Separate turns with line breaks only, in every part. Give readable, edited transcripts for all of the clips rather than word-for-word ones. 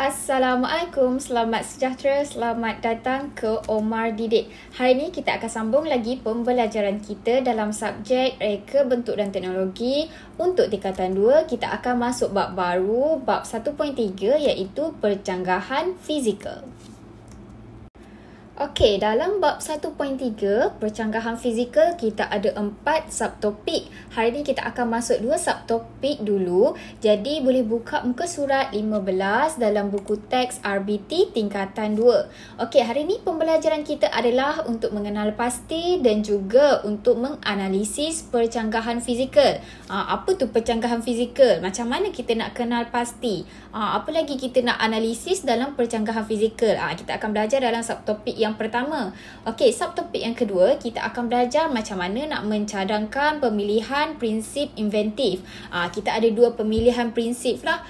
Assalamualaikum, selamat sejahtera, selamat datang ke Omar Didik. Hari ini kita akan sambung lagi pembelajaran kita dalam subjek Reka Bentuk dan Teknologi. Untuk tingkatan 2, kita akan masuk bab baru, bab 1.3 iaitu Percanggahan Fizikal. Okey, dalam bab 1.3, percanggahan fizikal, kita ada 4 subtopik. Hari ini kita akan masuk 2 subtopik dulu. Jadi, boleh buka muka surat 15 dalam buku teks RBT tingkatan 2. Okey, hari ini pembelajaran kita adalah untuk mengenal pasti dan juga untuk menganalisis percanggahan fizikal. Apa tu percanggahan fizikal? Macam mana kita nak kenal pasti? Apa lagi kita nak analisis dalam percanggahan fizikal? Kita akan belajar dalam subtopik yang pertama. Okey, subtopik yang kedua, kita akan belajar macam mana nak mencadangkan pemilihan prinsip inventif. Kita ada 2 pemilihan prinsip lah.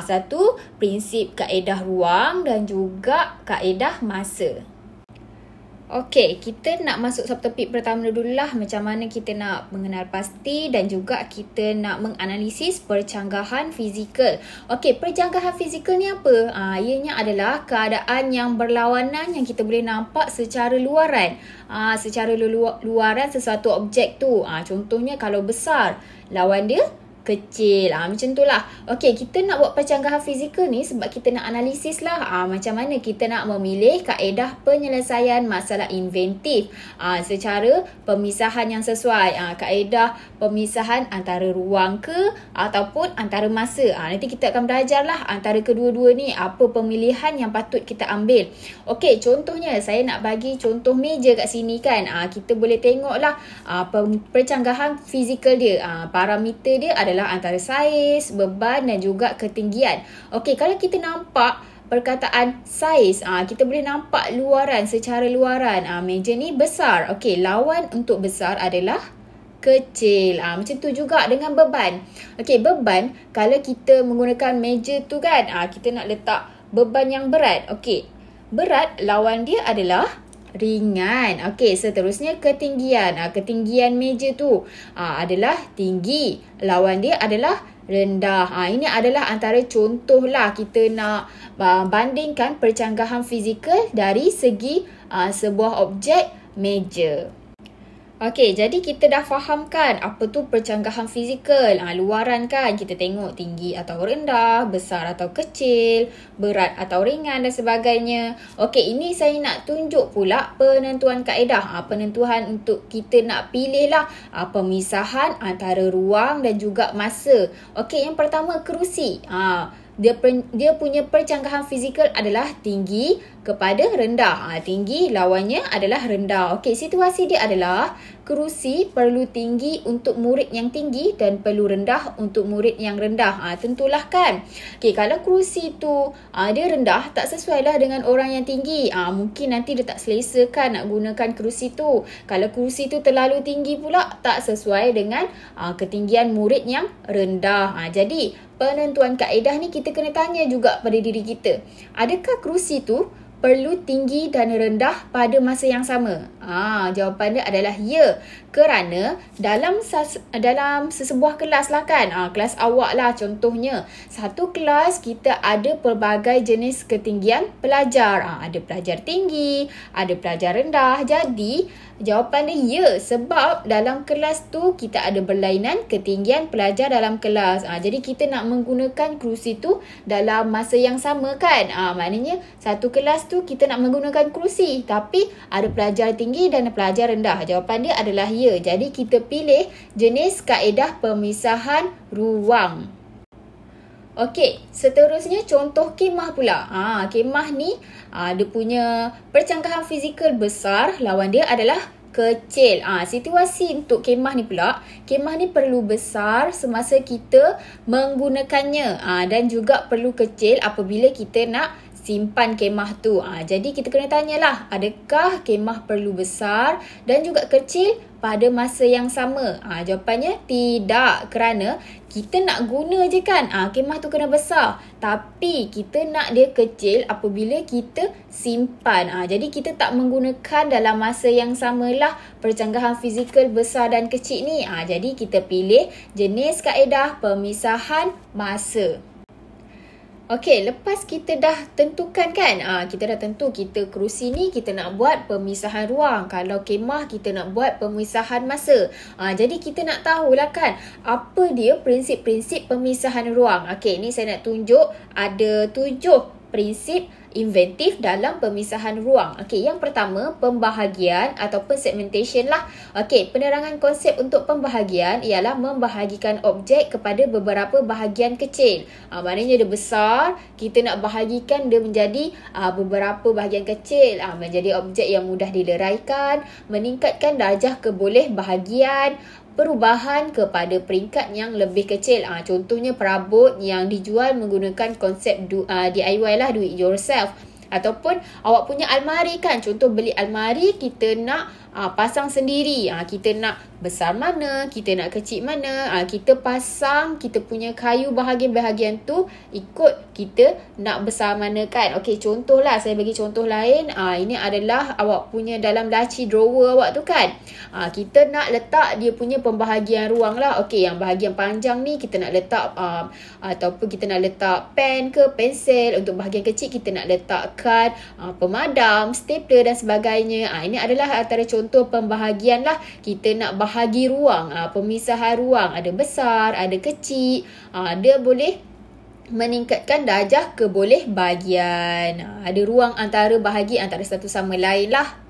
Satu, prinsip kaedah ruang dan juga kaedah masa. Okey, kita nak masuk subtopik pertama dululah, macam mana kita nak mengenal pasti dan juga kita nak menganalisis percanggahan fizikal. Okey, percanggahan fizikal ni apa? Ianya adalah keadaan yang berlawanan yang kita boleh nampak secara luaran. Secara luaran sesuatu objek tu. Contohnya kalau besar, lawan dia kecil. Macam tu lah. Okey, kita nak buat percanggahan fizikal ni sebab kita nak analisis lah. Macam mana kita nak memilih kaedah penyelesaian masalah inventif. Secara pemisahan yang sesuai. Kaedah pemisahan antara ruang ke ataupun antara masa. Nanti kita akan belajar lah antara kedua-dua ni. Apa pemilihan yang patut kita ambil. Okey, contohnya saya nak bagi contoh meja kat sini kan. Kita boleh tengok lah percanggahan fizikal dia. Parameter dia adalah antara saiz, beban dan juga ketinggian. Okey, kalau kita nampak perkataan saiz, kita boleh nampak luaran, secara luaran. Meja ni besar. Okey, lawan untuk besar adalah kecil. Macam tu juga dengan beban. Okey, beban, kalau kita menggunakan meja tu kan, kita nak letak beban yang berat. Okey, berat lawan dia adalah ringan. Okey, seterusnya ketinggian. Ketinggian meja tu adalah tinggi. Lawan dia adalah rendah. Ini adalah antara contoh lah kita nak bandingkan percanggahan fizikal dari segi sebuah objek meja. Okey, jadi kita dah faham kan apa tu percanggahan fizikal. Luaran kan, kita tengok tinggi atau rendah, besar atau kecil, berat atau ringan dan sebagainya. Okey, ini saya nak tunjuk pula penentuan kaedah. Penentuan untuk kita nak pilih lah pemisahan antara ruang dan juga masa. Okey, yang pertama kerusi. Dia punya percanggahan fizikal adalah tinggi kepada rendah. Tinggi lawannya adalah rendah. Okey, situasi dia adalah kerusi perlu tinggi untuk murid yang tinggi dan perlu rendah untuk murid yang rendah. Tentulah kan. Okey, kalau kerusi tu dia rendah, tak sesuai lah dengan orang yang tinggi. Mungkin nanti dia tak selesa kan nak gunakan kerusi tu. Kalau kerusi tu terlalu tinggi pula, tak sesuai dengan ketinggian murid yang rendah. Jadi, penentuan kaedah ni kita kena tanya juga pada diri kita. Adakah kerusi tu perlu tinggi dan rendah pada masa yang sama? Jawapan dia adalah ya. Kerana dalam sesebuah kelas lah kan, kelas awak lah contohnya. Satu kelas kita ada pelbagai jenis ketinggian pelajar. Ada pelajar tinggi, ada pelajar rendah. Jadi jawapan dia ya, sebab dalam kelas tu kita ada berlainan ketinggian pelajar dalam kelas. Jadi kita nak menggunakan kerusi tu dalam masa yang sama kan. Maknanya satu kelas tu kita nak menggunakan kerusi, tapi ada pelajar tinggi dan pelajar rendah. Jawapan dia adalah ya. Jadi kita pilih jenis kaedah pemisahan ruang. Okey, seterusnya contoh kemah pula. Kemah ni dia punya percanggahan fizikal besar, lawan dia adalah kecil. Situasi untuk kemah ni pula, kemah ni perlu besar semasa kita menggunakannya dan juga perlu kecil apabila kita nak simpan kemah tu. Jadi kita kena tanyalah, adakah kemah perlu besar dan juga kecil pada masa yang sama? Jawapannya tidak, kerana kita nak guna je kan. Kemah tu kena besar, tapi kita nak dia kecil apabila kita simpan. Jadi kita tak menggunakan dalam masa yang samalah percanggahan fizikal besar dan kecil ni. Jadi kita pilih jenis kaedah pemisahan masa. Okey, lepas kita dah tentukan kan, kita dah tentu kita kerusi ni kita nak buat pemisahan ruang. Kalau kemah kita nak buat pemisahan masa. Jadi kita nak tahulah kan, apa dia prinsip-prinsip pemisahan ruang. Okey, ni saya nak tunjuk ada 7 prinsip inventif dalam pemisahan ruang. Okey, yang pertama pembahagian ataupun segmentation lah. Okey, penerangan konsep untuk pembahagian ialah membahagikan objek kepada beberapa bahagian kecil. Maknanya dia besar, kita nak bahagikan dia menjadi beberapa bahagian kecil, menjadi objek yang mudah dileraikan, meningkatkan darjah kebolehbahagian, perubahan kepada peringkat yang lebih kecil. Contohnya perabot yang dijual menggunakan konsep DIY lah, do it yourself. Ataupun awak punya almari kan, contoh beli almari kita nak pasang sendiri. Kita nak besar mana, kita nak kecil mana, kita pasang kita punya kayu bahagian-bahagian tu ikut kita nak besar mana kan. Okey, contohlah saya bagi contoh lain. Ini adalah awak punya dalam laci drawer awak tu kan. Kita nak letak dia punya pembahagian ruang lah. Okey, yang bahagian panjang ni kita nak letak ataupun kita nak letak pen ke pensel. Untuk bahagian kecil kita nak letakkan pemadam, stapler dan sebagainya. Ini adalah antara contoh pembahagian lah. Kita nak bahagi ruang, pemisahan ruang ada besar, ada kecil. Dia boleh meningkatkan darjah kebolehbahagian. Ada ruang antara bahagi antara satu sama lain lah.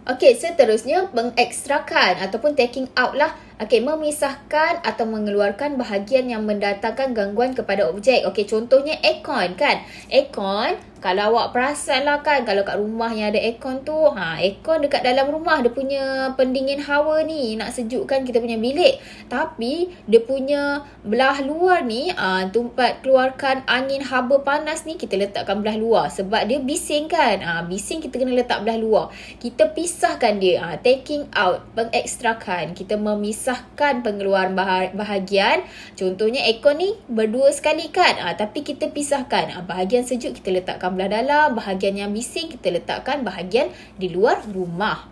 Okey, seterusnya mengekstrakan ataupun taking out lah. Okey, memisahkan atau mengeluarkan bahagian yang mendatangkan gangguan kepada objek. Okey, contohnya aircon kan. Aircon, kalau awak perasan lah kan, kalau kat rumah yang ada aircon tu, aircon dekat dalam rumah dia punya pendingin hawa ni, nak sejukkan kita punya bilik. Tapi dia punya belah luar ni, tempat keluarkan angin haba panas ni kita letakkan belah luar sebab dia bising kan. Bising kita kena letak belah luar. Kita pisahkan dia, taking out, mengekstrakan. Kita memisahkan pengeluaran bahagian. Contohnya aircon ni berdua sekali kan. Tapi kita pisahkan. Bahagian sejuk kita letakkan belah dalam, bahagian yang bising kita letakkan bahagian di luar rumah.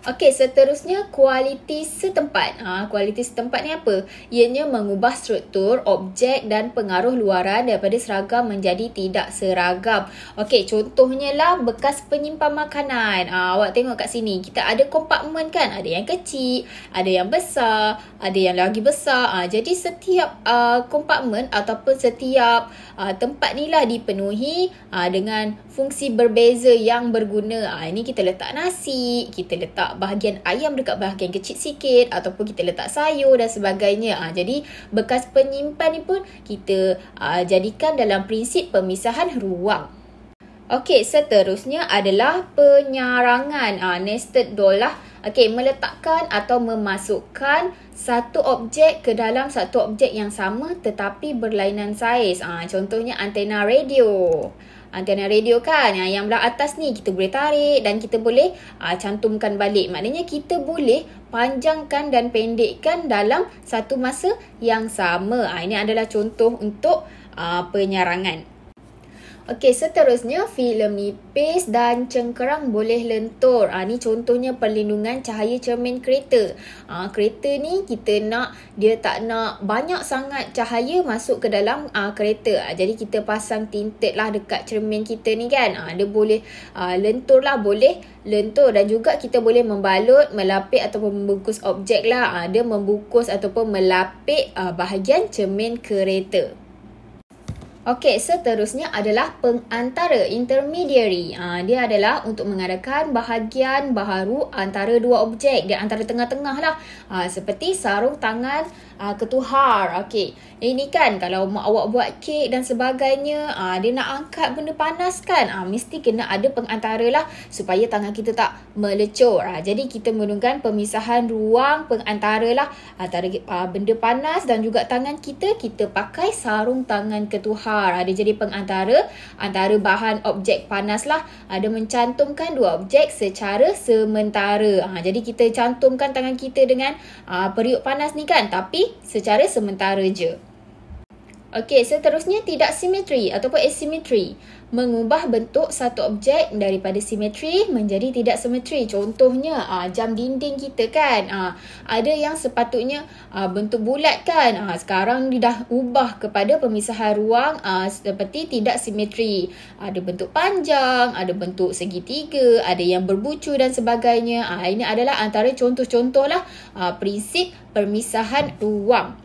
Okey, seterusnya kualiti setempat. Kualiti setempat ni apa? Ianya mengubah struktur, objek dan pengaruh luaran daripada seragam menjadi tidak seragam. Okey, contohnya lah bekas penyimpan makanan. Awak tengok kat sini, kita ada kompartmen kan? Ada yang kecil, ada yang besar, ada yang lagi besar. Jadi setiap kompartmen ataupun setiap tempat ni lah dipenuhi dengan fungsi berbeza yang berguna. Ini kita letak nasi, kita letak bahagian ayam dekat bahagian kecil sikit, ataupun kita letak sayur dan sebagainya. Jadi bekas penyimpan ni pun kita jadikan dalam prinsip pemisahan ruang. Okey, seterusnya adalah penyarangan, nested doll lah. Okey, meletakkan atau memasukkan satu objek ke dalam satu objek yang sama tetapi berlainan saiz. Contohnya antena radio. Antena radio kan, yang belah atas ni kita boleh tarik dan kita boleh cantumkan balik. Maknanya kita boleh panjangkan dan pendekkan dalam satu masa yang sama. Ini adalah contoh untuk penyarangan. Okey, seterusnya filem nipis dan cengkerang boleh lentur. Ni contohnya perlindungan cahaya cermin kereta. Kereta ni kita nak, dia tak nak banyak sangat cahaya masuk ke dalam kereta. Jadi kita pasang tinted lah dekat cermin kita ni kan. Dia boleh lentur lah, boleh lentur. Dan juga kita boleh membalut, melapik ataupun membungkus objek lah. Dia membungkus ataupun melapik bahagian cermin kereta. Okey, seterusnya adalah pengantara, intermediary. Dia adalah untuk mengadakan bahagian baharu antara dua objek, dia antara tengah-tengah lah. Seperti sarung tangan ketuhar. Okey, ini kan kalau awak buat kek dan sebagainya, dia nak angkat benda panas kan, mesti kena ada pengantara lah supaya tangan kita tak melecur. Jadi kita menggunakan pemisahan ruang pengantara lah antara benda panas dan juga tangan kita. Kita pakai sarung tangan ketuhar. Dia jadi pengantara antara bahan objek panas lah. Dia mencantumkan dua objek secara sementara. Jadi kita cantumkan tangan kita dengan periuk panas ni kan, tapi secara sementara je. Okey, seterusnya tidak simetri ataupun asimetri. Mengubah bentuk satu objek daripada simetri menjadi tidak simetri. Contohnya, jam dinding kita kan. Ada yang sepatutnya bentuk bulat kan. Sekarang dia dah ubah kepada pemisahan ruang seperti tidak simetri. Ada bentuk panjang, ada bentuk segitiga, ada yang berbucu dan sebagainya. Ini adalah antara contoh-contoh lah prinsip permisahan ruang.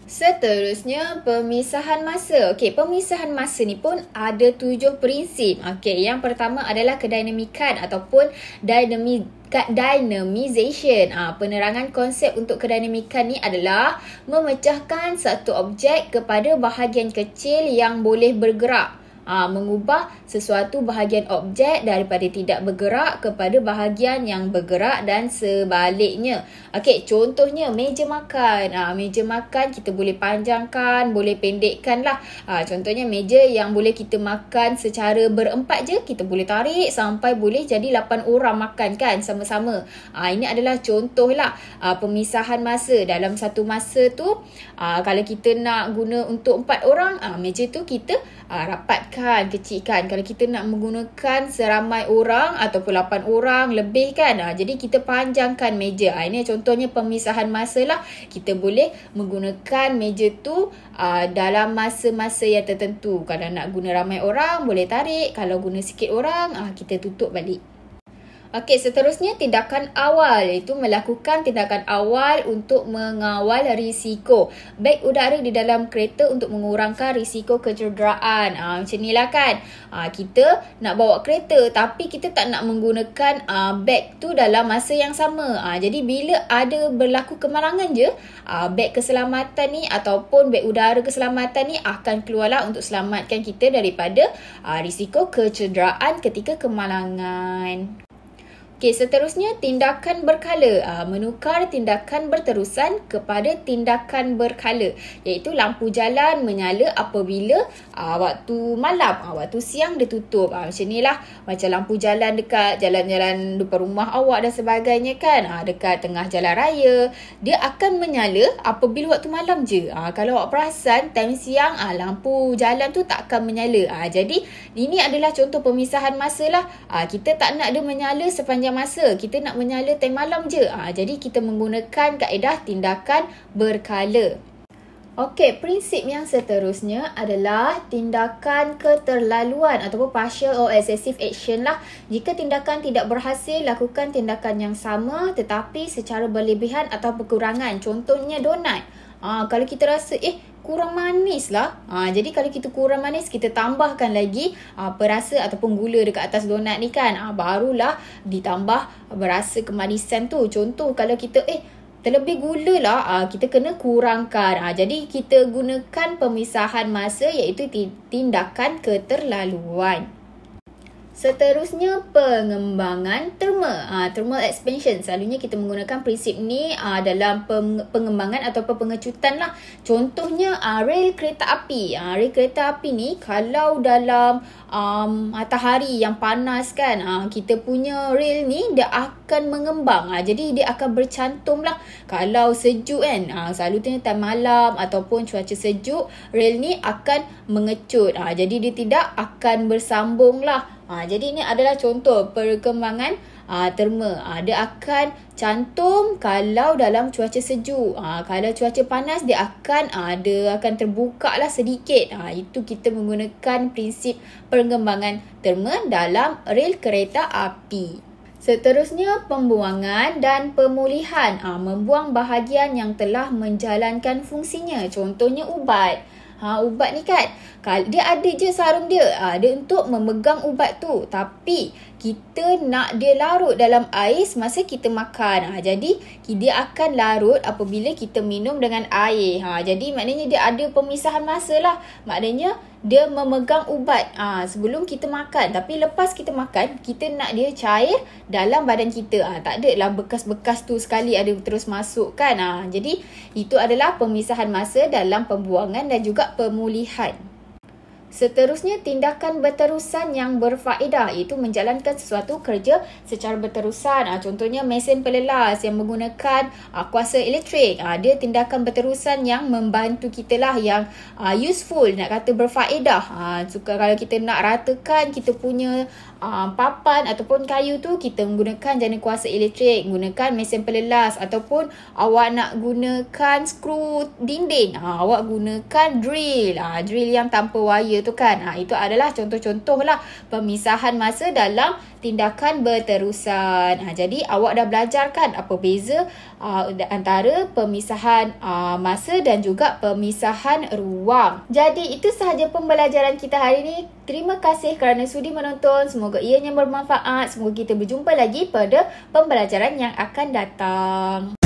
Seterusnya, pemisahan masa. Okey, pemisahan masa ni pun ada 7 prinsip. Okey, yang pertama adalah kedinamikan ataupun dynamization. Penerangan konsep untuk kedinamikan ni adalah memecahkan satu objek kepada bahagian kecil yang boleh bergerak. Mengubah sesuatu bahagian objek daripada tidak bergerak kepada bahagian yang bergerak dan sebaliknya. Okey, contohnya meja makan. Meja makan kita boleh panjangkan, boleh pendekkan lah. Contohnya meja yang boleh kita makan secara berempat je, kita boleh tarik sampai boleh jadi 8 orang makan kan sama-sama. Ini adalah contoh lah pemisahan masa. Dalam satu masa tu, kalau kita nak guna untuk 4 orang, meja tu kita rapatkan, kecilkan. Kalau kita nak menggunakan seramai orang ataupun 8 orang lebih kan, jadi kita panjangkan meja. Ini contohnya pemisahan masa lah. Kita boleh menggunakan meja tu dalam masa-masa yang tertentu. Kalau nak guna ramai orang, boleh tarik. Kalau guna sikit orang, kita tutup balik. Okey, seterusnya tindakan awal, iaitu melakukan tindakan awal untuk mengawal risiko. Beg udara di dalam kereta untuk mengurangkan risiko kecederaan. Macam ni lah kan. Kita nak bawa kereta tapi kita tak nak menggunakan beg tu dalam masa yang sama. Jadi bila ada berlaku kemalangan je, beg keselamatan ni ataupun beg udara keselamatan ni akan keluarlah untuk selamatkan kita daripada risiko kecederaan ketika kemalangan. Okey, seterusnya tindakan berkala. Menukar tindakan berterusan kepada tindakan berkala, iaitu lampu jalan menyala apabila waktu malam, waktu siang dia tutup. Macam ni lah. Macam lampu jalan dekat jalan-jalan depan rumah awak dan sebagainya kan. Dekat tengah jalan raya, dia akan menyala apabila waktu malam je. Kalau awak perasan, time siang lampu jalan tu tak akan menyala. Jadi ini adalah contoh pemisahan masa lah. Kita tak nak dia menyala sepanjang masa, kita nak menyala time malam je. Jadi kita menggunakan kaedah tindakan berkala. Okey, prinsip yang seterusnya adalah tindakan keterlaluan ataupun partial or excessive action lah. Jika tindakan tidak berhasil, lakukan tindakan yang sama tetapi secara berlebihan atau berkurangan. Contohnya donat. Kalau kita rasa kurang manis lah, jadi kalau kita kurang manis, kita tambahkan lagi perasa ataupun gula dekat atas donat ni kan. Barulah ditambah berasa kemanisan tu. Contoh kalau kita terlebih gula lah, kita kena kurangkan. Jadi kita gunakan pemisahan masa, iaitu tindakan keterlaluan. Seterusnya, pengembangan terma. Thermal expansion. Selalunya kita menggunakan prinsip ni dalam pengembangan ataupun pengecutan lah. Contohnya rel kereta api. Rel kereta api ni kalau dalam matahari yang panas kan, kita punya rel ni dia akan mengembang. Jadi dia akan bercantum lah. Kalau sejuk kan, selalunya time malam ataupun cuaca sejuk, rel ni akan mengecut. Jadi dia tidak akan bersambung lah. Jadi ini adalah contoh perkembangan terma. Dia akan cantum kalau dalam cuaca sejuk. Kalau cuaca panas, dia akan terbuka lah sedikit. Itu kita menggunakan prinsip pengembangan terma dalam rel kereta api. Seterusnya, pembuangan dan pemulihan. Membuang bahagian yang telah menjalankan fungsinya. Contohnya ubat. Ubat ni kan, dia ada je sarung dia. Dia untuk memegang ubat tu. Tapi kita nak dia larut dalam air semasa kita makan. Jadi dia akan larut apabila kita minum dengan air. Jadi maknanya dia ada pemisahan masa lah. Maknanya dia memegang ubat sebelum kita makan. Tapi lepas kita makan, kita nak dia cair dalam badan kita. Tak ada lah bekas-bekas tu sekali ada terus masuk kan. Jadi itu adalah pemisahan masa dalam pembuangan dan juga pemulihan. Seterusnya, tindakan berterusan yang berfaedah iaitu menjalankan sesuatu kerja secara berterusan. Contohnya mesin pelelas yang menggunakan kuasa elektrik. Dia tindakan berterusan yang membantu kita lah, yang useful, nak kata berfaedah. Kalau kita nak ratakan kita punya papan ataupun kayu tu, kita menggunakan jana kuasa elektrik, menggunakan mesin pelelas. Ataupun awak nak gunakan skru dinding, awak gunakan drill. Drill yang tanpa wire tu kan. Itu adalah contoh-contoh lah pemisahan masa dalam tindakan berterusan. Jadi awak dah belajar kan apa beza antara pemisahan masa dan juga pemisahan ruang. Jadi itu sahaja pembelajaran kita hari ini. Terima kasih kerana sudi menonton. Semoga ianya bermanfaat. Semoga kita berjumpa lagi pada pembelajaran yang akan datang.